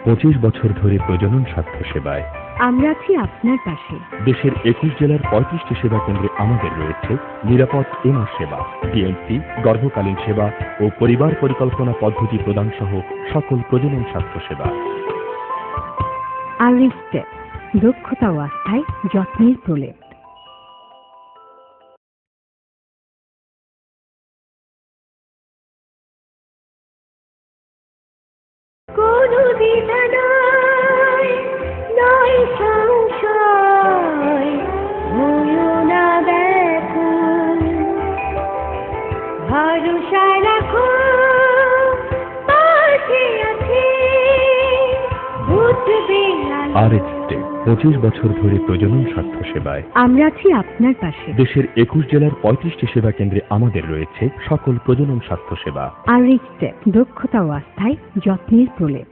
25 বছর ধরে প্রজনন স্বাস্থ্য সেবায় আমরা আছি আপনার পাশে। দেশের 21 জেলার 35টি সেবা কেন্দ্রে আমাদের রয়েছে নিরাপদ এমআর সেবা, ডিএনসি, গর্ভকালীন সেবা ও পরিবার পরিকল্পনা পদ্ধতি প্রদান সহ সকল প্রজনন স্বাস্থ্য সেবা। আরএসটেপ, দক্ষতা ও আস্থায় যত্নের প্রলেপ। কোনো দ্বিধা নাই, নাই সংশয়, হইও না ব্যাকুল, ভরসা রাখো, পাশে আছি, বুঝবে আরএসটেপ 25 বছর ধরে প্রজনন স্বাস্থ্য সেবায় আমরা আছি আপনার পাশে। দেশের 21 জেলার 35টি সেবা কেন্দ্রে আমাদের রয়েছে সকল প্রজনন স্বাস্থ্য সেবা। আরএসটেপ, দক্ষতা ও আস্থায় যত্নের প্রলেপ।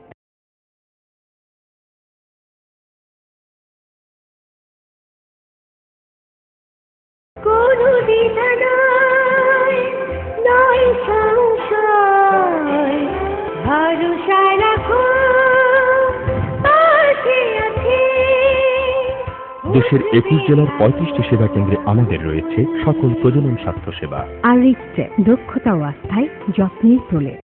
কোনো দ্বিধা নাই, নাই সংশয়, ভরসা রাখো, পাশে আছি। দেশের 21 জেলার 35টি সেবা কেন্দ্রে আমাদের রয়েছে সকল প্রজনন স্বাস্থ্য সেবা। আরএসটেপ, দক্ষতা ও আস্থায় যত্নের প্রলেপ।